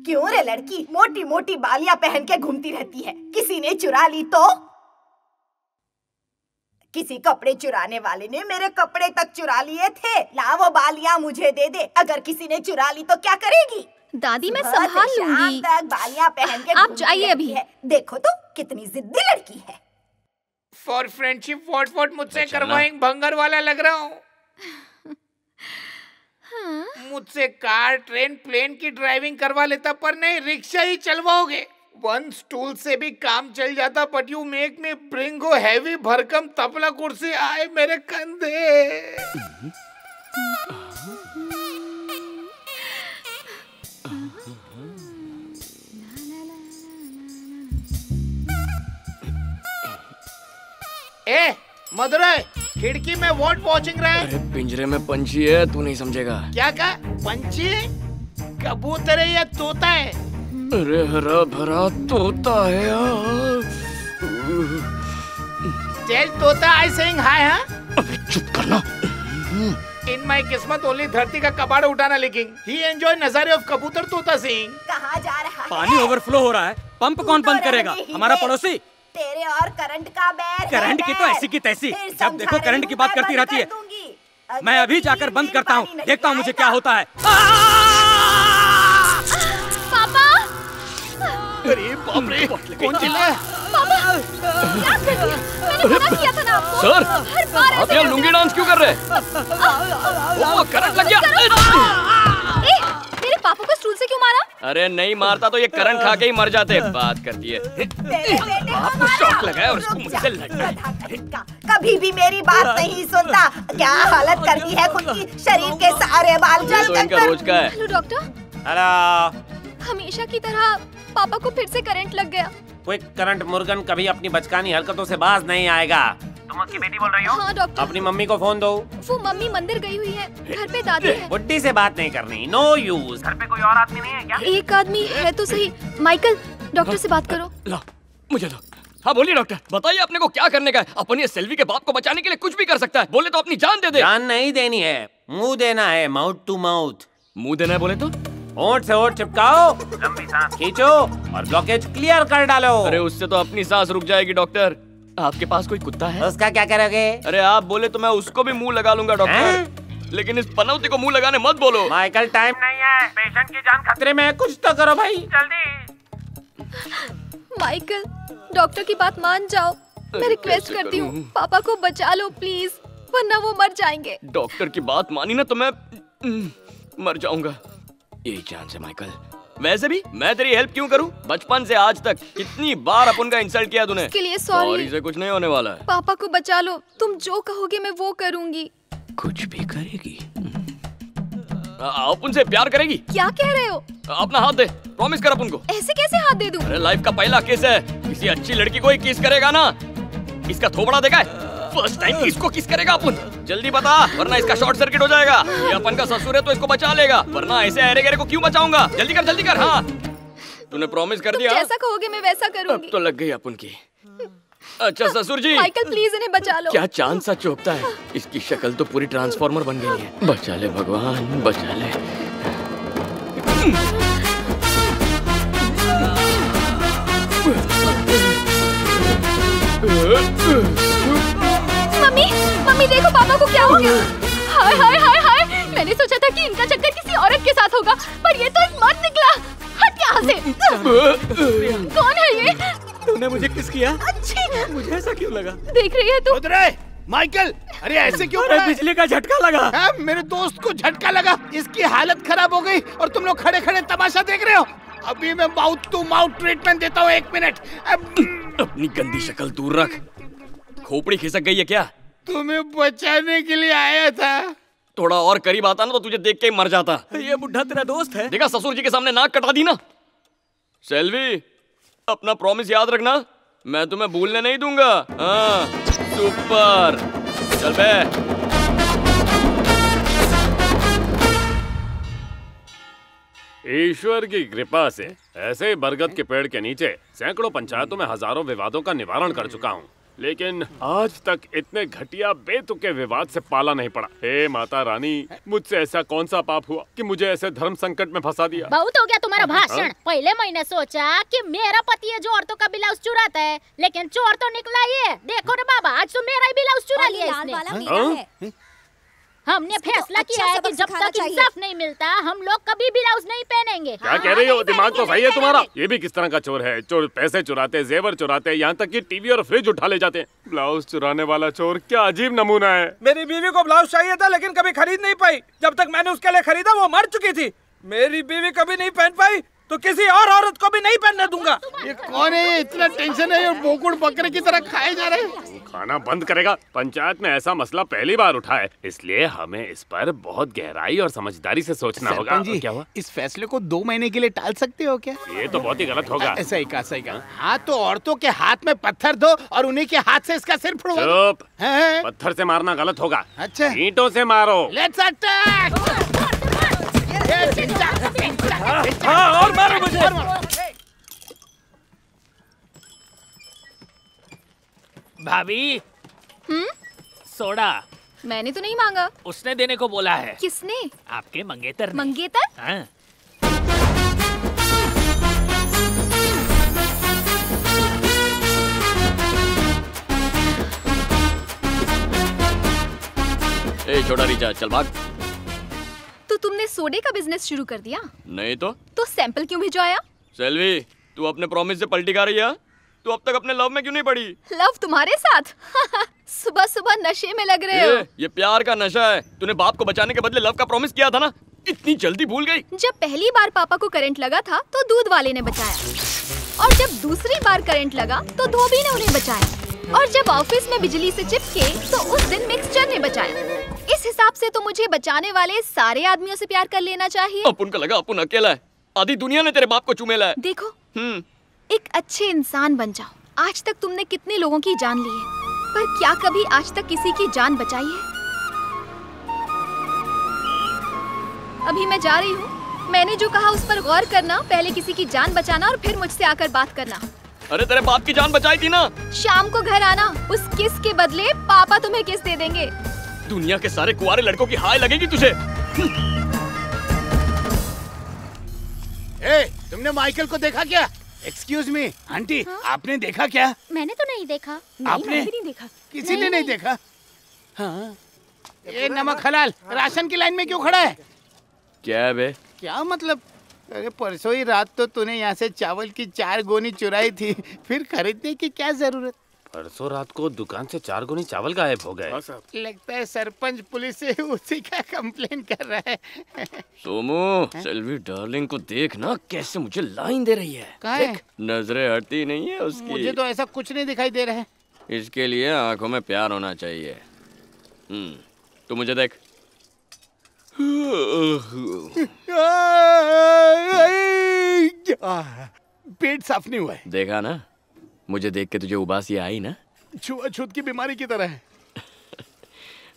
क्यों रे लड़की, मोटी मोटी बालियां पहन के घूमती रहती है? किसी ने चुरा ली तो? किसी कपड़े चुराने वाले ने मेरे कपड़े तक चुरा लिए थे। ला वो बालियां मुझे दे दे। अगर किसी ने चुरा ली तो क्या करेगी? दादी मैं संभाल लूंगी। तक बालियां पहन के आप जाइए अभी। देखो तो कितनी जिद्दी लड़की है। फॉर फ्रेंडशिप वॉट मुझसे करवाएंगे, भंगर वाला लग रहा हूँ। मुझसे कार, ट्रेन, प्लेन की ड्राइविंग करवा लेता, पर नहीं, रिक्शा ही चलवाओगे। वन स्टूल से भी काम चल जाता, but you make me bring a heavy भरकम तबला कुर्सी आए मेरे कंधे। ए मदुरै, खिड़की में व्हाट वॉचिंग रहा है? अरे पिंजरे में पंछी है, तू नहीं समझेगा। क्या कहा? पंछी? कबूतर है या तोता है? अरे हरा भरा तोता है यार। टेल तोता आई सेइंग हाय। हाँ, अबे चुप करना। इन माय किस्मत ओनली धरती का कबाड़ उठाना लिखिंग। ही एंजॉय नजारे ऑफ कबूतर तोता सिंह। कहाँ जा रहा है? पानी ओवरफ्लो हो रहा है, पंप कौन बंद करेगा? हमारा पड़ोसी। तेरे और करंट का बैर। करंट की तो ऐसी की तैसी, जब देखो करंट की बात करती रहती है। मैं अभी जाकर बंद करता हूँ, देखता हूँ मुझे क्या होता है। पापा! अरे बाप रे, कौन चिल्ला? पापा! क्या कर दिया? मैंने मना किया था ना आपको। सर, हर बार आप यहाँ लुंगी डांस क्यों कर रहे? ओ, करंट लग गया। मेरे पापा को स्टूल से क्यों मारा? अरे नहीं मारता तो ये करंट खा के ही मर जाते। बात करती है। आपको शॉक लगा है और उसको मुझसे लड़ना है। कभी भी मेरी बात नहीं सुनता। क्या हालत कर दी है खुद की, शरीर के सारे बाल जल तो इनका रोज का है। Hello doctor. हेलो। हमेशा की तरह पापा को फिर से करंट लग गया। कोई करंट मुर्गन कभी अपनी बचकानी हरकतों से बाज नहीं आएगा। तुम उसकी बेटी बोल रही हो? हाँ डॉक्टर। अपनी मम्मी को फोन दो। वो मम्मी मंदिर गई हुई है, घर पे दादी है। बुड्ढी से बात नहीं करनी, नो यूज। घर पे कोई और आदमी नहीं है क्या? एक आदमी है तो सही। माइकल, डॉक्टर से बात करो। ला, मुझे दो। हाँ बोलिए डॉक्टर, बताइए अपने को क्या करने का है? अपन ये सेल्वी के बाप को बचाने के लिए कुछ भी कर सकता है। बोले तो अपनी जान दे दे। जान नहीं देनी है, मुंह देना है, माउथ टू माउथ। मुंह देना है बोले तो? होंठ से होंठ चिपकाओ, लंबी सांस खींचो और ब्लॉकेज क्लियर कर डालो। अरे उससे तो अपनी सांस रुक जाएगी डॉक्टर। आपके पास कोई कुत्ता है? उसका क्या करोगे? अरे आप बोले तो मैं उसको भी मुंह लगा लूंगा डॉक्टर। लेकिन इस पनौती को मुंह लगाने मत बोलो। माइकल टाइम नहीं है, पेशेंट की जान खतरे में है, कुछ तो करो भाई जल्दी। माइकल, डॉक्टर की बात मान जाओ। मैं रिक्वेस्ट करती हूँ, पापा को बचा लो प्लीज, वरना वो मर जाएंगे। डॉक्टर की बात मानी ना तो मैं मर जाऊंगा। यही चांस है माइकल। वैसे भी मैं तेरी हेल्प क्यों करूं? बचपन से आज तक कितनी बार अपन का इंसल्ट किया तूने। इसके लिए सॉरी से कुछ नहीं होने वाला है। पापा को बचा लो, तुम जो कहोगे मैं वो करूंगी। कुछ भी करेगी? आप उनसे प्यार करेगी? क्या कह रहे हो? अपना हाथ दे, प्रॉमिस कर अपन को। ऐसे कैसे हाथ दे दूं? अरे लाइफ का पहला किस है, किसी अच्छी लड़की को ही किस करेगा ना। इसका थोबड़ा देखा है? फर्स्ट टाइम किसको किस करेगा अपन? जल्दी बता, वरना इसका शॉर्ट सर्किट हो जाएगा। ये अपन का ससुर है तो इसको बचा लेगा, वरना ऐसे अरे गरे को क्यों बचाऊंगा? जल्दी कर जल्दी कर। हाँ तूने प्रॉमिस कर दिया। जैसा कहोगे मैं वैसा करूंगी। अब तो लग गई अपन की। अच्छा ससुर जी, माइकल प्लीज इन्हें बचा लो। क्या चांद सा चौकता है। इसकी शक्ल तो पूरी ट्रांसफॉर्मर बन गई है। बचा ले भगवान, बचा ले। मम्मी, मम्मी देखो पापा को क्या हो गया। हाय हाय हाय हाय, मैंने सोचा था कि इनका चक्कर किसी औरत के साथ होगा, पर ये तो एक मर्द निकला। हट यहाँ से। कौन है ये? तूने मुझे किस किया? मुझे ऐसा क्यों लगा? देख रही है तू? माइकल, अरे ऐसे क्यों? अरे बिजली का झटका लगा है? मेरे दोस्त को झटका लगा, इसकी हालत खराब हो गई और तुम लोग खड़े खड़े तमाशा देख रहे हो। अभी मैं माउथ टू माउथ ट्रीटमेंट देता हूँ, 1 मिनट। अपनी गंदी शक्ल दूर रख। खोपड़ी खिसक गई है क्या? तुम्हें बचाने के लिए आया था। थोड़ा और करीब आता ना तो तुझे देख के ही मर जाता। ये बुढ़ा तेरा दोस्त है? देखा ससुर जी के सामने नाक कटा दी ना। सेल्वी, अपना प्रॉमिस याद रखना, मैं तुम्हें भूलने नहीं दूंगा। हाँ सुपर, चल बे। ईश्वर की कृपा से ऐसे ही बरगद के पेड़ के नीचे सैकड़ों पंचायतों में हजारों विवादों का निवारण कर चुका हूँ। लेकिन आज तक इतने घटिया बेतुके विवाद से पाला नहीं पड़ा। हे माता रानी, मुझसे ऐसा कौन सा पाप हुआ कि मुझे ऐसे धर्म संकट में फंसा दिया? बहुत हो गया तुम्हारा भाषण। पहले मैंने सोचा कि मेरा पति है जो औरतों का ब्लाउज चुराता है, लेकिन चोर तो निकला ये। देखो ना बाबा, आज तो मेरा ही ब्लाउज चुरा लिया इसने। हमने फैसला किया है कि जब तक इंसाफ नहीं मिलता हम लोग कभी ब्लाउज नहीं पहनेंगे। क्या कह रही हो? दिमाग तो सही है तुम्हारा। ये भी किस तरह का चोर है? चोर पैसे चुराते, जेवर चुराते, यहाँ तक कि टीवी और फ्रिज उठा ले जाते हैं। ब्लाउज चुराने वाला चोर क्या अजीब नमूना है। मेरी बीवी को ब्लाउज चाहिए था लेकिन कभी खरीद नहीं पाई। जब तक मैंने उसके लिए खरीदा वो मर चुकी थी। मेरी बीवी कभी नहीं पहन पाई तो किसी और औरत को भी नहीं पहनने दूंगा। ये कौन है? इतना टेंशन है और बोकुड़ बकरे की तरह खाए जा रहे हैं। खाना बंद करेगा? पंचायत में ऐसा मसला पहली बार उठा है, इसलिए हमें इस पर बहुत गहराई और समझदारी से सोचना होगा। क्या हुआ? इस फैसले को 2 महीने के लिए टाल सकते हो क्या? ये तो बहुत ही गलत होगा। सही कहा, सही कहा। हाँ तो औरतों के हाथ में पत्थर दो और उन्हीं के हाथ से इसका सिर फोड़ो। चुप। पत्थर से मारना गलत होगा। अच्छा, ईंटों से मारो। Let's attack. हाँ, और मारो मुझे। भाभी, सोडा मैंने तो नहीं मांगा। उसने देने को बोला है। किसने? आपके मंगेतर ने। मंगेतर? हाँ। ए छोटा रिचा, चल भाग। तो तुमने सोडे का बिजनेस शुरू कर दिया? नहीं तो सैंपल क्यों भिजवाया? सेल्वी, तू अपने प्रॉमिस से पलटी खा रही है? तू अब तक अपने लव में क्यों नहीं पड़ी? लव तुम्हारे साथ? सुबह सुबह नशे में लग रहे हो। ये प्यार का नशा है। तूने बाप को बचाने के बदले लव का प्रॉमिस किया था ना, इतनी जल्दी भूल गई? जब पहली बार पापा को करंट लगा था तो दूध वाले ने बचाया, और जब दूसरी बार करंट लगा तो धोबी ने उन्हें बचाया, और जब ऑफिस में बिजली से चिपके तो उस दिन मिक्सचर ने बचाया। इस हिसाब से तो मुझे बचाने वाले सारे आदमियों से प्यार कर लेना चाहिए। अपुन का लगा अपुन अकेला है, आधी दुनिया ने तेरे बाप को चुमेला है। देखो, एक अच्छे इंसान बन जाओ। आज तक तुमने कितने लोगों की जान ली है, पर क्या कभी आज तक किसी की जान बचाई है? अभी मैं जा रही हूँ। मैंने जो कहा उस पर गौर करना। पहले किसी की जान बचाना और फिर मुझसे आकर बात करना। अरे तेरे बाप की जान बचाई थी ना। शाम को घर आना, उस किस के बदले पापा तुम्हें किस दे देंगे। दुनिया के सारे कुंवारे लड़कों की हाय लगेगी तुझे। ए, तुमने माइकल को देखा क्या? एक्सक्यूज मी आंटी, आपने देखा क्या? मैंने तो नहीं देखा। आपने? नहीं देखा। किसी ने नहीं देखा? हाँ। ये नमक हलाल राशन की लाइन में क्यों खड़ा है? क्या है बे? क्या मतलब? अरे परसों ही रात तो तूने यहाँ से चावल की 4 गोनी चुराई थी, फिर खरीदने की क्या जरूरत? परसों रात को दुकान से 4 गोनी चावल गायब हो गए। लगता है सरपंच पुलिस से उसी का कंप्लेन कर रहा है। सोमू, सेल्वी डार्लिंग को देख ना कैसे मुझे लाइन दे रही है। कहाँ है? नजरें हटती नहीं है उसकी। मुझे तो ऐसा कुछ नहीं दिखाई दे रहा है। इसके लिए आंखों में प्यार होना चाहिए। तू मुझे देख। पेट साफ नहीं हुआ है। देखा ना, मुझे देख के तुझे उबासी आई ना? छुआछूत की बीमारी की तरह है।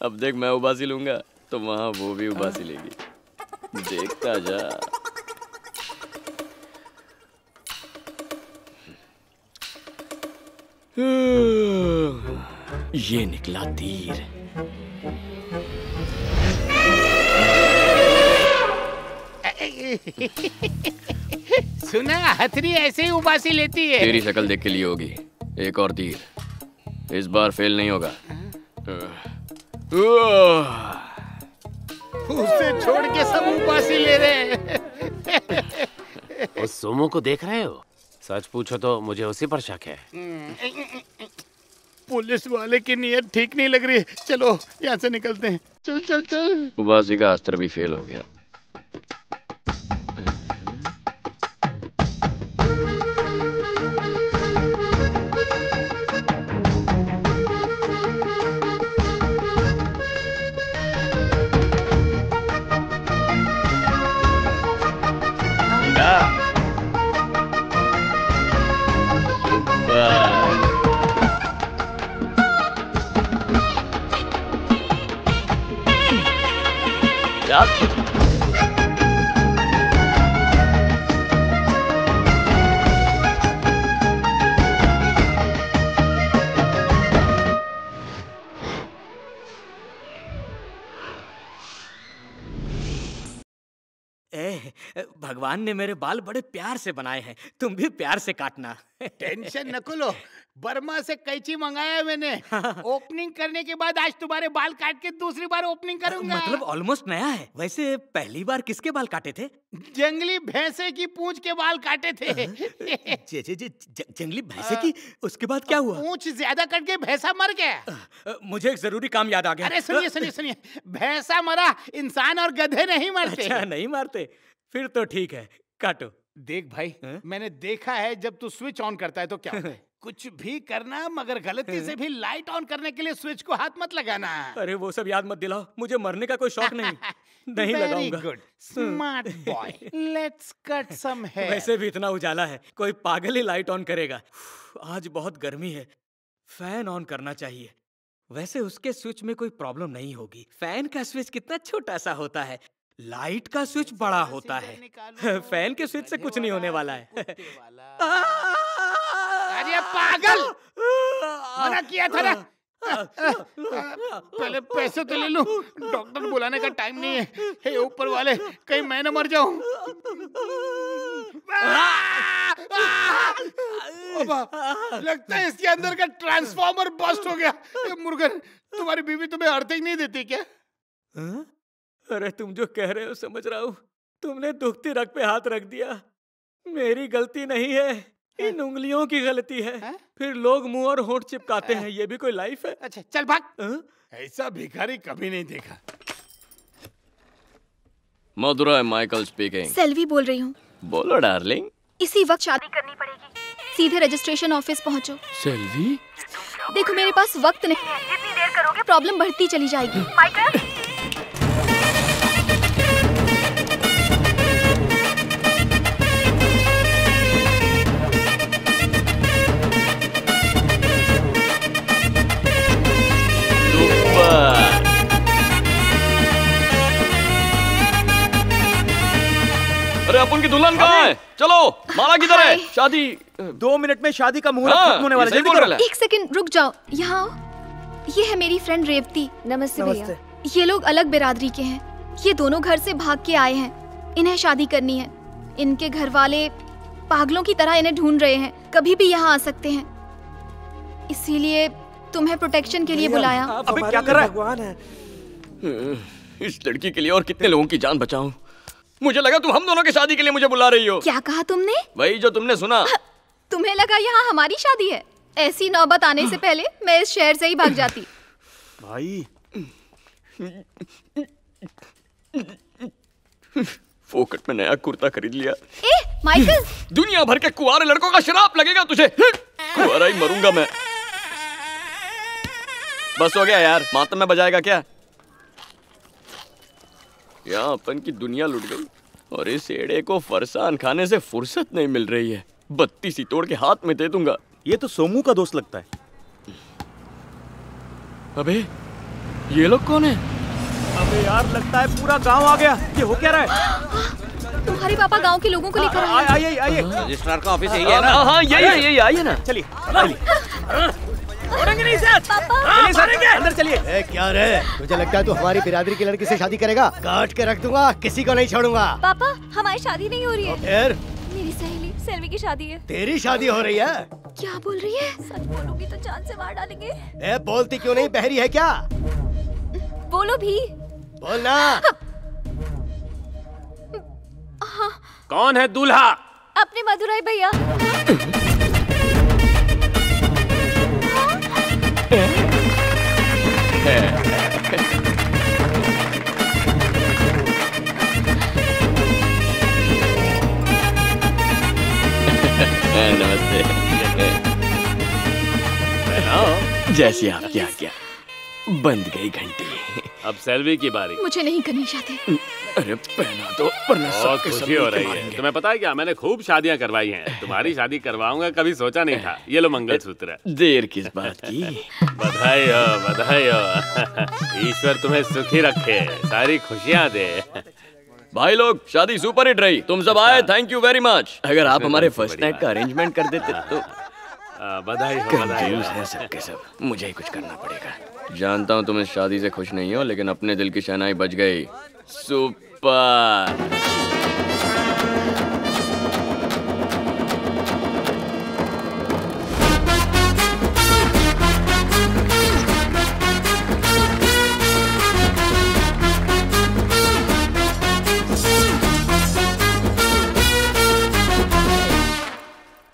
अब देख, मैं उबासी लूंगा तो वहाँ वो भी उबासी लेगी। देखता जा। ये निकला तीर। सुना, हथनी ऐसे ही उबासी लेती है। तेरी शक्ल देख के लिए होगी। एक और तीर, इस बार फेल नहीं होगा। उसे छोड़ के सब उबासी ले रहे हैं। उस सोमो को देख रहे हो? सच पूछो तो मुझे उसी पर शक है। पुलिस वाले की नीयत ठीक नहीं लग रही है। चलो यहाँ से निकलते हैं। चल चल चल। उबासी का अस्त्र भी फेल हो गया। भगवान ने मेरे बाल बड़े प्यार से बनाए हैं, तुम भी प्यार से काटना। टेंशन न लो, बर्मा से कैंची मंगाया है मैंने। ओपनिंग करने के बाद आज तुम्हारे बाल काट के दूसरी बार ओपनिंग करूंगा। मतलब ऑलमोस्ट नया है। वैसे पहली बार किसके बाल काटे थे? जंगली भैंसे की पूंछ के बाल काटे थे। जंगली भैंसे की? उसके बाद क्या हुआ? पूंछ ज्यादा कट के भैंसा मर गया। मुझे एक जरूरी काम याद आ गया। अरे सुनिए सुनिए सुनिए, भैंसा मरा, इंसान और गधे नहीं मरते। अच्छा, नहीं मारते? फिर तो ठीक है, काटो। देख भाई, मैंने देखा है जब तू स्विच ऑन करता है तो क्या होता है। कुछ भी करना, मगर गलती से भी लाइट ऑन करने के लिए स्विच को हाथ मत लगाना। अरे वो सब याद मत दिलाओ, मुझे मरने का कोई शौक नहीं। नहीं लगाऊंगा। Good, smart boy. Let's cut some hair. वैसे भी इतना उजाला है, कोई पागल ही लाइट ऑन करेगा। आज बहुत गर्मी है, फैन ऑन करना चाहिए। वैसे उसके स्विच में कोई प्रॉब्लम नहीं होगी। फैन का स्विच कितना छोटा सा होता है, लाइट का स्विच बड़ा होता है। फैन के स्विच से कुछ नहीं होने वाला है। अरे पागल, मना किया था ना। पहले पैसे तो ले लूं, डॉक्टर बुलाने का टाइम नहीं है। हे ऊपर वाले, कहीं मैं न मर जाऊं। लगता है इसके अंदर का ट्रांसफार्मर बस्ट हो गया। मुर्गन, तुम्हारी बीवी तुम्हें अर्थिंग नहीं देती क्या? अरे तुम जो कह रहे हो समझ रहा हूँ। तुमने दुखती रग पे हाथ रख दिया। मेरी गलती नहीं है, इन उंगलियों की गलती है। फिर लोग मुंह और होंठ चिपकाते हैं, ये भी कोई लाइफ है? अच्छा चल भाग। ऐसा भिखारी कभी नहीं देखा। मधुरा माइकल स्पीकिंग। सेल्वी बोल रही हूँ। बोलो डार्लिंग। इसी वक्त शादी करनी पड़ेगी। सीधे रजिस्ट्रेशन ऑफिस पहुँचो। सेल्वी, देखो मेरे पास वक्त नहीं है, जितनी देर करोगे प्रॉब्लम बढ़ती चली जाएगी। माइकल, अरे अपन की दुल्हन कहाँ है? चलो, माला किधर है? शादी 2 मिनट में शादी का मुहूर्त खत्म होने वाला है। जल्दी करो। एक सेकंड रुक जाओ, यहाँ आओ। ये है मेरी फ्रेंड रेवती। नमस्ते भैया। ये लोग अलग बिरादरी के हैं। ये दोनों घर से भाग के आए हैं। इन्हें शादी करनी है। इनके घर वाले पागलों की तरह इन्हें ढूंढ रहे हैं, कभी भी यहाँ आ सकते हैं। इसीलिए तुम्हें प्रोटेक्शन के लिए बुलाया। अबे क्या कर रहा है? इस लड़की के लिए और कितने लोगों की जान बचाऊं? मुझे लगा तुम हम दोनों की शादी के लिए मुझे बुला रही हो। क्या कहा तुमने? वही जो तुमने सुना। तुम्हें लगा यहाँ हमारी शादी है? ऐसी नौबत आने से पहले मैं इस शहर से ही भाग जाती। भाई, फोकट में नया कुर्ता खरीद लिया। माइकल, दुनिया भर के कुंवारे लड़कों का श्राप लगेगा तुझे। कुंवारा ही मरूंगा मैं। बस हो गया यार, मातम में बजाएगा क्या? यहाँ अपन की दुनिया लुट गई और इस एड़े को फरसान खाने से फुर्सत नहीं मिल रही है। बत्ती सी तोड़ के हाथ में दे दूंगा। ये तो सोमू का दोस्त लगता है। अबे ये लोग कौन है? अबे यार, लगता है पूरा गांव आ गया। ये हो क्या रहा है? तुम्हारे पापा गांव के लोगों को लेकर आए। आइए आइए। रजिस्ट्रार का ऑफिस यही है ना? हाँ यही आइए ना। चलिए नहीं सर। चलिए अंदर चलिए। क्या रे, तुझे लगता है तू हमारी बिरादरी की लड़की से शादी करेगा? काट के रख दूंगा, किसी को नहीं छोड़ूंगा। पापा, हमारी शादी नहीं हो रही है। फिर? मेरी सहेली सेल्वी की शादी है। तेरी शादी हो रही है? क्या बोल रही है? सच बोलूंगी तो जान से मार डालेंगे। बोलती क्यों नहीं? बहरी है क्या? बोलो भी। बोलना। कौन है दूल्हा? अपने मधुराई भैया। नमस्ते। जैसी आपकी आज्ञा। बंद गई घंटी। अब सेल्वी की बारी। मुझे नहीं करनी शादी। अरे पहना दो, वरना बहुत खुशी हो रही है। तुम्हें पता है क्या, मैंने खूब शादियां करवाई हैं। तुम्हारी शादी करवाऊंगा कभी सोचा नहीं था। ये लो मंगलसूत्र। देर किस बात की? बधाई हो, बधाई हो। ईश्वर तुम्हें सुखी रखे, सारी खुशियां दे। भाई लोग, शादी सुपर हिट रही। तुम सब आए, थैंक यू वेरी मच। अगर आप हमारे फर्स्ट नाइट का अरेंजमेंट कर देते तो। बधाई हो, बधाई हो। सबके सब, मुझे ही कुछ करना पड़ेगा। जानता हूँ तुम इस शादी से खुश नहीं हो, लेकिन अपने दिल की शहनाई बज गई। सुपर।